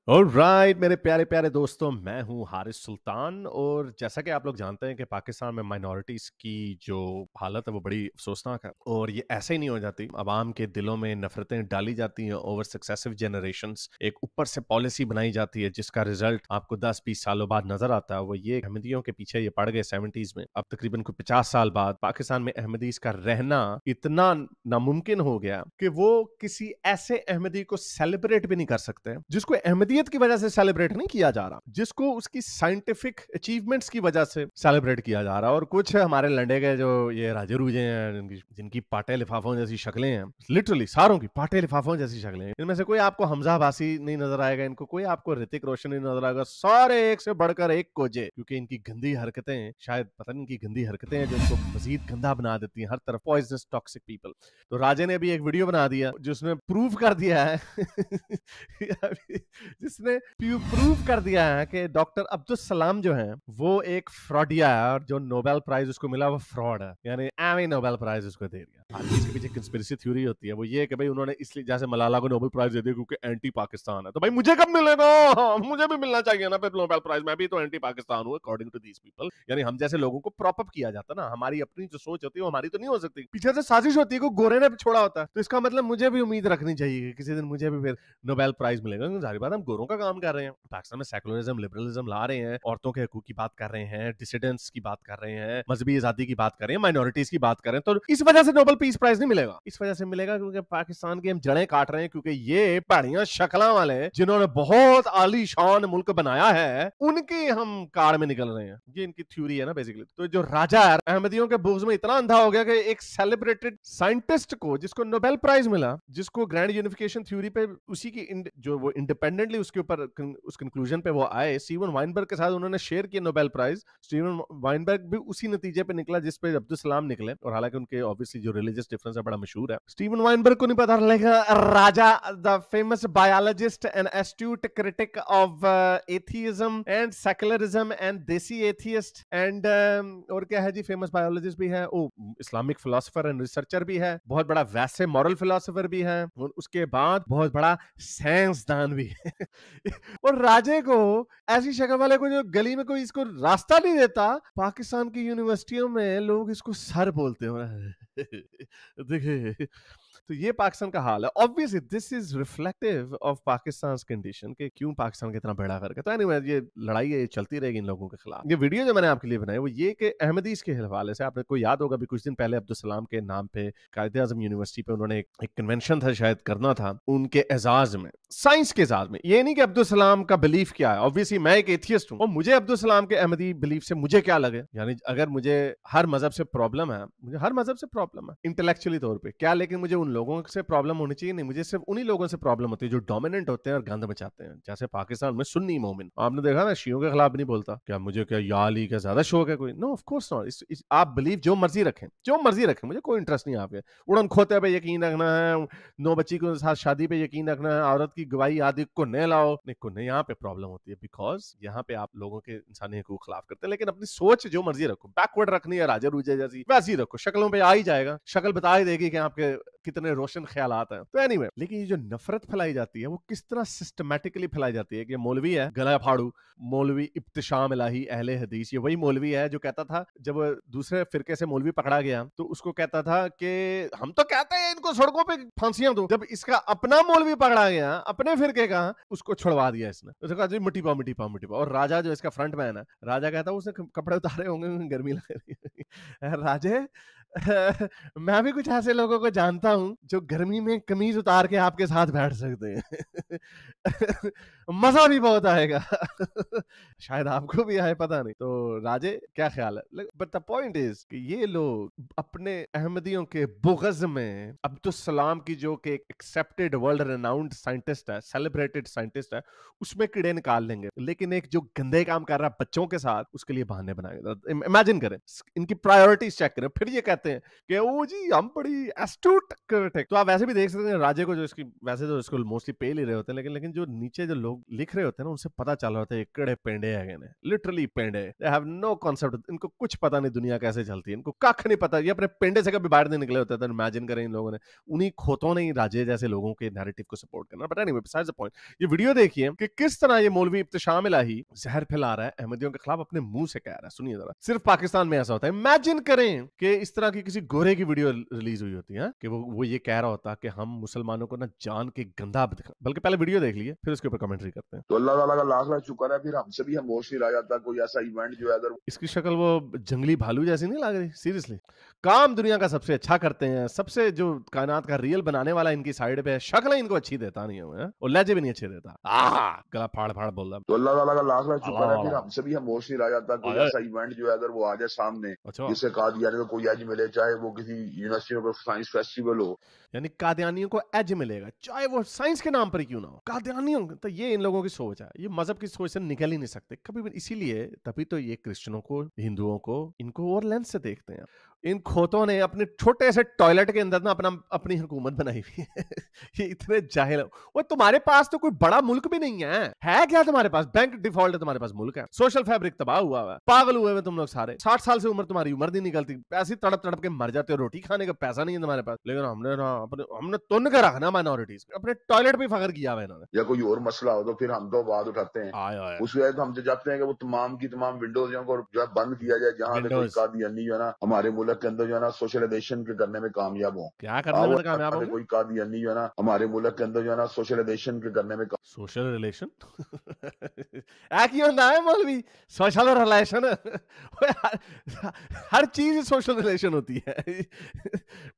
Alright मेरे प्यारे प्यारे दोस्तों, मैं हूं हारिस सुल्तान। और जैसा कि आप लोग जानते हैं कि पाकिस्तान में माइनॉरिटीज़ की जो हालत है वो बड़ी अफसोसनाक है। और ये ऐसे ही नहीं हो जाती। अवाम के दिलों में नफरतें डाली जाती हैं ओवर सक्सेसिव जनरेशंस। एक ऊपर से पॉलिसी बनाई जाती है जिसका रिजल्ट आपको 10-20 सालों बाद नजर आता है। वो ये अहमदियों के पीछे ये पड़ गए 70s में। अब तकरीबन कोई 50 साल बाद पाकिस्तान में अहमदीज का रहना इतना नामुमकिन हो गया कि वो किसी ऐसे अहमदी को सेलिब्रेट भी नहीं कर सकते जिसको अहमदियत की वजह से सेलिब्रेट नहीं किया जा रहा, जिसको उसकी साइंटिफिक अचीवमेंट्स की वजह से सेलिब्रेट किया जा रहा। और कुछ हमारे लंडे के जो ये राजे रूजे हैं, जिनकी पाटे लिफाफों जैसी शक्लें हैं, लिटरली सारों की पाटे लिफाफों जैसी शक्लें हैं। इनमें से कोई आपको हमजा अब्बासी नहीं नजर आएगा, इनको कोई आपको ऋतिक रोशन नहीं नजर आएगा। सारे एक से बढ़कर एक कोजे, क्योंकि इनकी गंदी हरकतें, शायद पता नहीं इनकी गंदी हरकतें हैं जो इनको मजीद गंदा बना देती हैं। हर तरफ पॉइजनस टॉक्सिक पीपल। तो राजे ने भी एक वीडियो बना दिया जिसने प्रूव कर दिया है जिसने प्रूव कर दिया है कि डॉक्टर अब्दुल सलाम जो है वो एक फ्रॉडिया है, और जो नोबेल प्राइज उसको मिला वो फ्रॉड है, यानी एमी नोबेल प्राइज उसको दे दिया। इसके पीछे कंस्पिरेसी थ्योरी होती है, वो ये कि भाई उन्होंने इसलिए, जैसे मलाला को नोबेल प्राइज दे दिया क्योंकि एंटी पाकिस्तान है, तो भाई मुझे कब मिलेगा? मुझे भी मिलना चाहिए ना फिर नोबेल प्राइज, मैं भी तो एंटी पाकिस्तान हूँ अकॉर्डिंग टू दीस पीपल। यानी हम जैसे लोगों को प्रॉप अप किया जाता ना, हमारी अपनी जो सोच होती है वो हमारी तो नहीं हो सकती, पीछे से साजिश होती है को गोरे ने छोड़ा होता है। तो इसका मतलब मुझे भी उम्मीद रखनी चाहिए कि किसी दिन मुझे भी फिर नोबेल प्राइज मिलेगा। जाहिर बात हम गोरों का काम कर रहे हैं, पाकिस्तान में सेकुलरिज्म लिबरलिज्म ला रहे हैं, औरतों के हकूक की बात कर रहे हैं, डिसिडेंट्स की बात कर रहे हैं, मजहबी आजादी की बात कर रहे हैं, माइनॉरिटीज की बात कर रहे हैं। तो इस वजह से नोबेल पीस प्राइज नहीं मिलेगा, इस वजह से मिलेगा क्योंकि पाकिस्तान की हम जड़ें काट रहे हैं, क्योंकि ये बढ़िया शक्ला वाले जिन्होंने बहुत आलीशान मुल्क बनाया है उनकी हम कार में निकल रहे हैं। ये इनकी थ्योरी है ना बेसिकली। तो जो राजा है अहमदियों के बुग्ज में इतना अंधा हो गया कि एक सेलिब्रेटेड साइंटिस्ट को, जिसको नोबेल प्राइज मिला, जिसको ग्रैंड यूनिफिकेशन थ्योरी पे उसी की जो वो इंडिपेंडेंटली उसके ऊपर उस कंक्लूजन पे वो आए, स्टीवन वाइनबर्ग के साथ उन्होंने शेयर किया नोबेल प्राइज। स्टीवन वाइनबर्ग भी उसी नतीजे पे निकला जिस पे अब्दुल सलाम निकले, और हालांकि उनके ऑब्वियसली जो रिलीजियस डिफरेंस है बड़ा मशहूर है। स्टीवन वाइनबर्ग को नहीं पता लेकिन Raja, the famous biologist and astute critic of atheism and secularism and desi atheist and और क्या है जी, फेमस बायोलॉजिस्ट भी है, ओ इस्लामिक फिलोसोफर एंड रिसर्चर भी है, बहुत बड़ा वैसे मॉरल फिलोसोफर भी है, और उसके बाद बहुत बड़ा साइंसदान भी है। और राजे को, ऐसी शक्ल वाले को, जो गली में कोई इसको रास्ता नहीं देता, पाकिस्तान की यूनिवर्सिटियों में लोग इसको सर बोलते हैं। देखिए, तो ये पाकिस्तान का हाल है। Obviously this is reflective of Pakistan condition कि क्यों पाकिस्तान का इतना बेड़ा करके। तो एनीवे, ये लड़ाई है, ये चलती रहेगी इन लोगों के खिलाफ। ये वीडियो जो मैंने आपके लिए बनाई वो ये कि अहमदीज के हवाले से, आपको याद होगा भी कुछ दिन पहले अब्दुल सलाम के नाम पे कायदे आजम यूनिवर्सिटी पे उन्होंने एक कन्वेंशन था शायद करना था उनके एजाज में, साइंस के एजाज में। ये नहीं कि अब्दुल सलाम का बिलीफ क्या है, ऑब्वियसली मैं एक एथियस्ट हूं और मुझे अब्दुल सलाम के अहमदी बिलीफ से मुझे क्या लगे, यानी अगर मुझे हर मजहब से प्रॉब्लम है, मुझे हर मजहब से प्रॉब्लम है इंटेलेक्चुअली तौर पे क्या, लेकिन मुझे उन लोगों से प्रॉब्लम होनी चाहिए नहीं, मुझे सिर्फ उन्हीं लोगों से प्रॉब्लम होती है जो डोमिनेंट होते हैं और गंद मचाते हैं। जैसे पाकिस्तान में सुन्नी मोमिन, आपने देखा ना, शियों के खिलाफ नहीं बोलता, क्या मुझे क्या या अली का ज्यादा शौक है कोई? No of course not. आप बिलीव जो मर्जी रखें, जो मर्जी रखें, मुझे कोई इंटरेस्ट नहीं आपके। उड़न खोते पे यकीन रखना है, नो बच्ची के साथ शादी पे यकीन रखना है, औरत की गवाही आदि को नहीं लाओ, नहीं को नहीं, यहाँ पे प्रॉब्लम होती है बिकॉज यहाँ पे आप लोगों के इंसानी हकूक खिलाफ करते हैं। लेकिन अपनी सोच जो मर्जी रखो, बैकवर्ड रखनी है राजा रूजे जैसी, वैसी रखो, शक्लों पे आ ही जाएगा, शक्ल बता ही देगी कि आपके कितने रोशन ख्यालात हैं। तो एनीवे, लेकिन ये जो नफरत फैलाई जाती है वो किस तरह सिस्टमैटिकली फैलाई जाती है कि मौलवी है गला फाड़ू, मौलवी इब्तिशाम इलाही अहले हदीस, ये वही मौलवी है जो कहता था जब दूसरे फिरके से मौलवी पकड़ा गया तो उसको कहता था कि हम तो कहते हैं इनको सड़कों पे फांसियां दो। जब इसका अपना मौलवी पकड़ा गया अपने फिरके का, उसको छुड़वा दिया इसने, उसने कहा जी मिट्टी पाओ मिट्टी पाओ मिट्टी पाओ। और राजा जो इसका फ्रंट मैन है, राजा कहता है उसने कपड़े उतारे होंगे, गर्मी लग रही है। राजे मैं भी कुछ ऐसे लोगों को जानता हूं जो गर्मी में कमीज उतार के आपके साथ बैठ सकते हैं। मजा भी बहुत आएगा। शायद आपको भी आए, पता नहीं। तो राजे क्या ख्याल है? बट द पॉइंट इज कि ये लोग अपने अहमदियों के बुग़्ज़ में अब्दुल सलाम की, जो कि एक्सेप्टेड वर्ल्ड रेनाउंड साइंटिस्ट है, सेलिब्रेटेड साइंटिस्ट है, उसमें कीड़े निकाल लेंगे, लेकिन एक जो गंदे काम कर रहा है बच्चों के साथ, उसके लिए बहाने बनाएंगे। इमेजिन करें, इनकी प्रायोरिटीज चेक करें। फिर ये कहते कहते हैं कि वो जी हम बड़ी एस्टूट क्रिटिक। तो आप वैसे भी देख सकते हैं राजे को, जो इसकी वैसे तो इसको मोस्टली पे ले रहे होते हैं, लेकिन जो नीचे जो लोग लिख रहे होते हैं ना, उनसे पता चल रहा होता है एकड़े पेंडे है, लिटरली पेंडे। दे हैव नो कॉन्सेप्ट, इनको कुछ पता नहीं दुनिया कैसे चलती है, इनको कख नहीं पता, ये अपने पेंडे से कभी बाहर नहीं निकले होते। तो इमेजिन करें इन लोगों ने, उन्हीं खोतों ने राजे जैसे लोगों के नैरेटिव को सपोर्ट करना। But anyway, besides the point, ये वीडियो देखिए कि किस तरह ये मौलवी इब्तिशाम इलाही जहर फैला रहा है, अहमदियों के खिलाफ अपने मुंह से कह रहा है। सुनिए जरा, सिर्फ पाकिस्तान में ऐसा होता है। इमेजिन करें कि इस तरह की किसी गोरे की वीडियो रिलीज हुई होती है कि वो ये कह रहा होता कि हम मुसलमानों को ना जान के गंदा दिखा। बल्कि पहले वीडियो देख लीजिए, फिर उसके ऊपर कमेंट्री करते हैं। तो अल्लाह ताला का लाख लाख शुक्र है, फिर हमसे भी होश नहीं रह जाता कोई ऐसा इवेंट जो है। अगर इसकी शक्ल वो जंगली भालू जैसी नहीं लग रही? सीरियसली, काम दुनिया का सबसे अच्छा करते हैं, सबसे जो कायनात का रियल बनाने वाला इनकी साइड पे है, शक्ल इनको अच्छी देता नहीं है और लहजे भी नहीं अच्छे देता। गला फाड़ फाड़ बोल रहा। तो अल्लाह ताला का लाख लाख शुक्र है, फिर हमसे भी होश नहीं रह जाता कोई ऐसा इवेंट जो है। अगर वो आ जाए सामने, जिससे कादियानी को कोई एज मिले, चाहे वो किसी यूनिवर्सिटी में साइंस फेस्टिवल हो, यानी कादियानियों को एज मिलेगा, चाहे वो साइंस के नाम पर ही क्यों ना हो। कादियानियों, तो ये इन लोगों की सोच है, ये मजहब की सोच से निकल ही नहीं सकते कभी भी। इसीलिए तभी तो ये क्रिश्चियनों को, हिंदुओं को, इनको और लेंस से देखते हैं। इन खोतों ने अपने छोटे से टॉयलेट के अंदर ना अपनी हुकूमत बनाई हुई है। ये इतने जाहिल है। वो तुम्हारे पास तो कोई बड़ा मुल्क भी नहीं है क्या तुम्हारे पास? बैंक डिफॉल्ट है तुम्हारे पास, मुल्क है, सोशल फैब्रिक तबाह हुआ है, पागल हुए हैं तुम लोग सारे। 60 साल से उम्र तुम्हारी उम्र नहीं निकलती, ऐसी तड़प तड़प के मर जाते हो, रोटी खाने का पैसा नहीं है तुम्हारे पास। लेकिन हमने तुन के रखना माइनॉरिटीज, अपने टॉयलेट पे फखर किया हुआ इन्होंने। या कोई और मसला हो तो फिर हम तो बात उठाते हैं। उस वजह हम चाहते हैं कि वो तमाम की तमाम विंडोज को जो है बंद किया जाए, जहाँ पे कोई कादियानी जो है ना हमारे मुल्क के अंदर जो है ना सोशलाइजेशन के करने में कामयाब हो। क्या करने में कामयाब हो? कोई कादियानी जो है ना हमारे मुल्क के अंदर जो है ना सोशलाइजेशन के करने में। सोशल रिलेशन की होता है मौलवी? सोशल रिलेशन हर चीज सोशल रिलेशन होती है।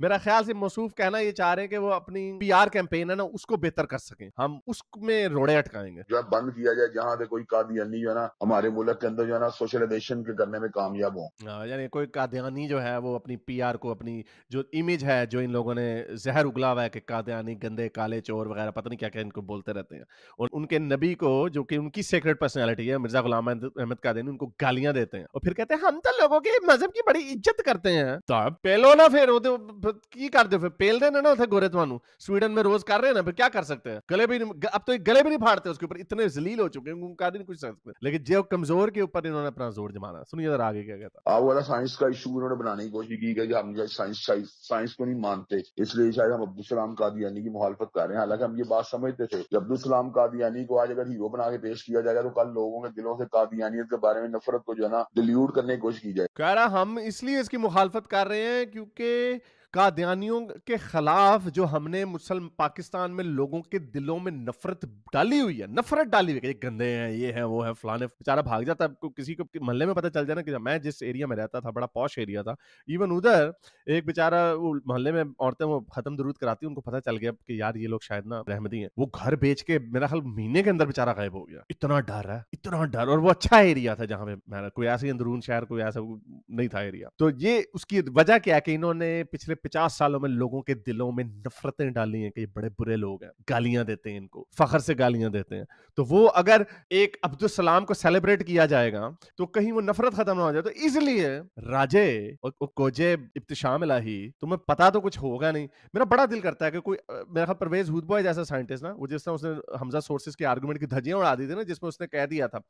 मेरा ख्याल से मौसूफ कहना ये चाह रहे हैं कि वो अपनी पीआर कैंपेन है ना, उसको बेहतर कर सकें, हम उसमें रोड़े अटकाएंगे। जो है बंद किया जाए, जहाँ पे कोई कादियानी जो है ना हमारे मुल्क के अंदर जो है ना सोशलाइजेशन के करने में कामयाब हो। यानी कोई कादियानी जो है वो अपनी पीआर को, अपनी जो इमेज है जो इन लोगों ने जहर उगला हुआ है कि कादियानी गंदे काले चोर वगैरह पता नहीं क्या क्या इनको बोलते रहते हैं, और उनके नबी को, जो कि उनकी सीक्रेट पर्सनालिटी है, मिर्जा गुलाम अहमद कादियानी, उनको गालियां देते हैं और फिर कहते हैं हम तो लोगों के मजहब की बड़ी इज्जत करते हैं। तो पेलो ना फिर की कर दो, फिर पेल देना ना उसे गोरे थानू। स्वीडन में रोज कर रहे हैं ना, फिर क्या कर सकते हैं? गले भी अब तो गले भी नहीं फाड़ते उसके ऊपर, इतने जलील हो चुके हैं, कर नहीं कुछ सकते। लेकिन जो कमजोर के ऊपर इन्होंने अपना जोर जमाना। सुनिए जरा आगे क्या कहता है। आप वाला साइंस का इशू उन्होंने बनाने की कोशिश की कि हम साइंस को नहीं मानते, इसलिए शायद हम अब्दुल सलाम कादियानी की मुखालफत कर रहे हैं। हालांकि हम ये बात समझते थे कि अब्दुल सलाम कादियानी को आज अगर हीरो बना के पेश किया जाएगा तो कल लोगों के दिलों से कादियानियत के बारे में नफरत को जो है ना डिल्यूट करने की कोशिश की जाए। कह रहा हम इसलिए इसकी मुखालफत कर रहे हैं क्योंकि कादियानियों के खिलाफ जो हमने मुसलमान पाकिस्तान में लोगों के दिलों में नफरत डाली हुई है, नफरत डाली हुई है कि गंदे हैं, ये है वो है, फलाने, बेचारा भाग जाता है। किसी को मोहल्ले में पता चल जाए ना कि मैं जिस एरिया में रहता था बड़ा पॉश एरिया था, इवन उधर एक बेचारा मोहल्ले में औरतें वो खत्म दुरूद कराती, उनको पता चल गया कि यार ये लोग शायद ना रहमदी हैं, वो घर बेच के मेरा ख्याल महीने के अंदर बेचारा गायब हो गया। इतना डर है, इतना डर। और वो अच्छा एरिया था जहां पे कोई ऐसे अंदरून शहर कोई ऐसा नहीं था एरिया। तो ये उसकी वजह क्या है कि इन्होंने पिछले 50 सालों में लोगों के दिलों में नफरतें डाली हैं कि ये बड़े बुरे लोग हैं, गालियां देते हैं इनको, फखर से गालियां देते हैं। तो वो अगर एक अब्दुल सलाम को सेलिब्रेट किया जाएगा तो कहीं वो नफरत खत्म ना हो जाए। तो इसलिए राजे और कोजे इब्तिशाम इलाही, तुम्हें पता तो कुछ होगा नहीं। मेरा बड़ा दिल करता है कि कोई, मेरा ख्याल परवेज हुदबॉय जैसा साइंटिस्ट ना, वो जिस तरह उसने हमजा सोर्सेज के आर्गुमेंट की धज्जियां उड़ा दी थी ना, जिसमें उसने कह दिया था,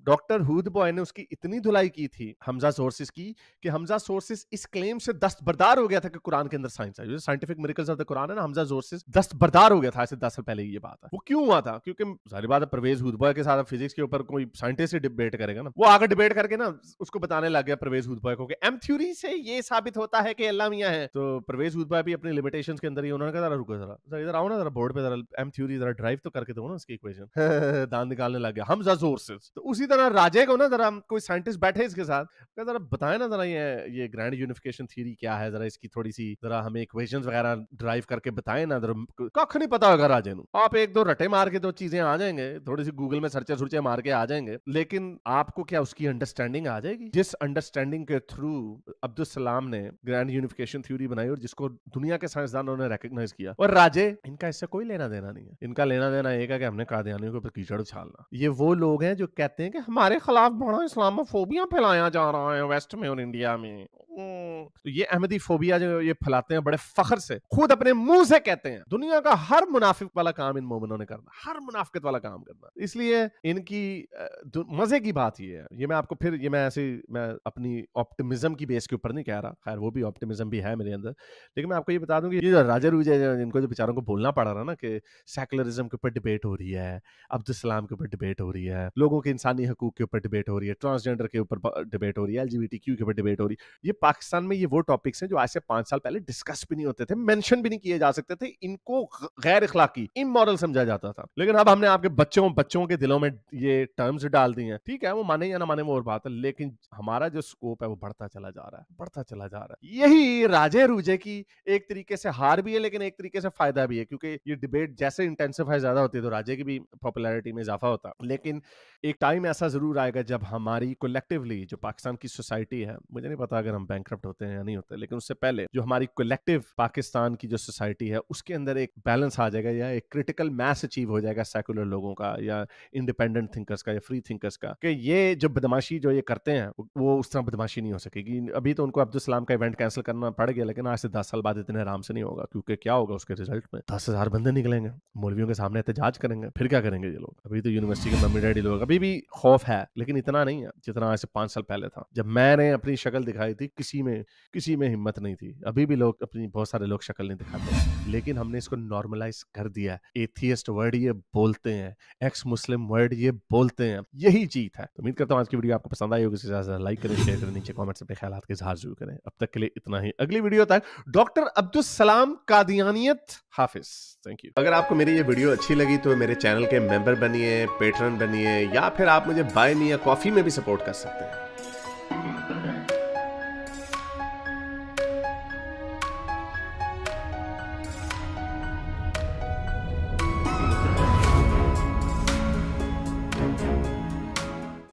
डॉक्टर हुदबॉय ने उसकी इतनी धुलाई की थी हमजा सोर्सेज की कि हमजा सोर्सेज इस क्लेम से दस्तबरदार हो गया था कि कुरान के अंदर साइंस है, जो scientific miracles of the Quran है ना, हमजा सोर्सेज दस्तबरदार हो गया था ऐसे 10 साल पहले। ये बात है। वो क्यों हुआ था? क्योंकि सारी बात है, परवेज हुदबॉय के साथ फिजिक्स के ऊपर कोई साइंटिस्ट ही डिबेट करेगा ना, वो आगे डिबेट करके ना उसको बताने लग गया परवेज हुदबॉय को कि एम थ्योरी से ये साबित होता है कि अल्लाह मियां है। तो परवेज हुदबॉय भी अपनी लिमिटेशंस के अंदर ही, उन्होंने कहा जरा रुको, जरा इधर आओ ना, जरा बोर्ड पे जरा एम थ्योरी जरा ड्राइव तो करके दो ना उसकी इक्वेशन। दांत निकालने लग गया हमजा सोर्सेज। तो उसी तरह राजे को ना जरा कोई साइंटिस्ट बैठे इसके साथ, जरा बताए ना जरा ये ग्रैंड यूनिफिकेशन थ्योरी क्या है, जरा इसकी थोड़ी सी जरा हमें इक्वेशंस वगैरह ड्राइव करके बताएं ना। कख नहीं पता होगा राजे नु। आप एक दो रटे मार के दो चीजें आ जाएंगे, थोड़ी सी गूगल में सर्चे सुर्चे मार के आ जाएंगे, लेकिन आपको क्या उसकी अंडरस्टैंडिंग आ जाएगी? जिस अंडरस्टैंडिंग के थ्रू अब्दुल सलाम ने ग्रैंड यूनिफिकेशन थ्योरी बनाई और जिसको दुनिया के साइंसदानों ने रिकॉग्नाइज किया, और राजे, इनका इससे कोई लेना देना नहीं है। इनका लेना देना एक है कि हमने कादियानियों के ऊपर कीचड़ उछालना। ये वो लोग हैं जो कहते हैं कि हमारे खिलाफ बड़ा इस्लामोफोबिया फैलाया जा रहा है वेस्ट में और इंडिया में। तो ये अहमदी फोबिया जो ये फैलाते हैं बड़े फख्र से, खुद अपने मुंह से कहते हैं दुनिया का हर मुनाफिक वाला काम इन मोमिनों ने करना, हर मुनाफिकत वाला काम करना। इसलिए इनकी मजे की बात ये है, ये मैं आपको फिर ये मैं अपनी ऑप्टिमिज्म की बेस के ऊपर नहीं कह रहा, खैर वो भी ऑप्टिमिज्म भी है मेरे अंदर, लेकिन मैं आपको ये बता दूं कि ये जो राजा रूजे इनको जो बेचारों को बोलना पड़ रहा ना कि सेकुलरिज्म के ऊपर डिबेट हो रही है, अब्दुल सलाम के ऊपर डिबेट हो रही है, लोगों के इंसानी हकूक के ऊपर डिबेट हो रही है, ट्रांसजेंडर के ऊपर डिबेट हो रही है, LGBTQ के ऊपर डिबेट हो रही है, ये पाकिस्तान में ये वो टॉपिक्स हैं जो आज से 5 साल पहले डिस्कस भी नहीं होते थे, मेंशन भी नहीं किए जा सकते थे, इनको गैर इखलाकी इमोरल समझा जाता था। लेकिन अब हमने आपके बच्चों के दिलों में ये टर्म्स डाल दी हैं। ठीक है, वो माने या ना माने वो और बात है, लेकिन हमारा जो स्कोप है वो बढ़ता चला जा रहा है। यही राजे रूजे की एक तरीके से हार भी है, लेकिन एक तरीके से फायदा भी है, क्योंकि ये डिबेट जैसे इंटेंसिफाई ज्यादा होती है तो राजे की भी पॉपुलैरिटी में इजाफा होता है। लेकिन एक टाइम ऐसा जरूर आएगा जब हमारी कलेक्टिवली जो पाकिस्तान की सोसाइटी है, मुझे नहीं पता अगर हम बैंकरप्ट होते हैं या नहीं होते, लेकिन उससे पहले जो हमारी कलेक्टिव पाकिस्तान की जो सोसाइटी है उसके अंदर एक बैलेंस आ जाएगा, या एक क्रिटिकल मैस अचीव हो जाएगा सेकुलर लोगों का या इंडिपेंडेंट थिंकर्स का या फ्री थिंकर्स का, कि ये जो बदमाशी जो ये करते हैं वो उस तरह बदमाशी नहीं हो सकेगी। अभी तो उनको अब्दुल सलाम का इवेंट कैंसिल करना पड़ गया, लेकिन आज से 10 साल बाद इतने आराम से नहीं होगा, क्योंकि क्या होगा उसके रिजल्ट में 10,000 बंदे निकलेंगे, मौलवियों के सामने एहतजाज करेंगे, फिर क्या करेंगे ये लोग। अभी तो यूनिवर्सिटी के मम्मी डैडी लोग अभी भी खौफ है, लेकिन इतना नहीं है जितना आज से 5 साल पहले था, जब मैंने अपनी शक्ल दिखाई थी किसी में हिम्मत नहीं थी। अभी भी लोग अपनी बहुत सारे लोग शक्ल नहीं दिखाते, लेकिन हमने इसको नॉर्मलाइज कर दिया। एथियस्ट वर्ड ये बोलते हैं, एक्स मुस्लिम वर्ड ये बोलते हैं, यही जीत है। तो उम्मीद करता हूँ आज की वीडियो आपको पसंद आई होगी, ज्यादा लाइक करें, शेयर करें, नीचे कमेंट्स अपने ख्यालात के इजहार जरूर करें। अब तक के लिए इतना ही, अगली वीडियो तक doctor Abdul Salam कादियानियत Hafiz. Thank you. अगर आपको मेरी ये वीडियो अच्छी लगी तो मेरे चैनल के मेंबर बनिए, पेट्रन बनिए, या फिर आप मुझे बाय मी या कॉफी में भी सपोर्ट कर सकते हैं।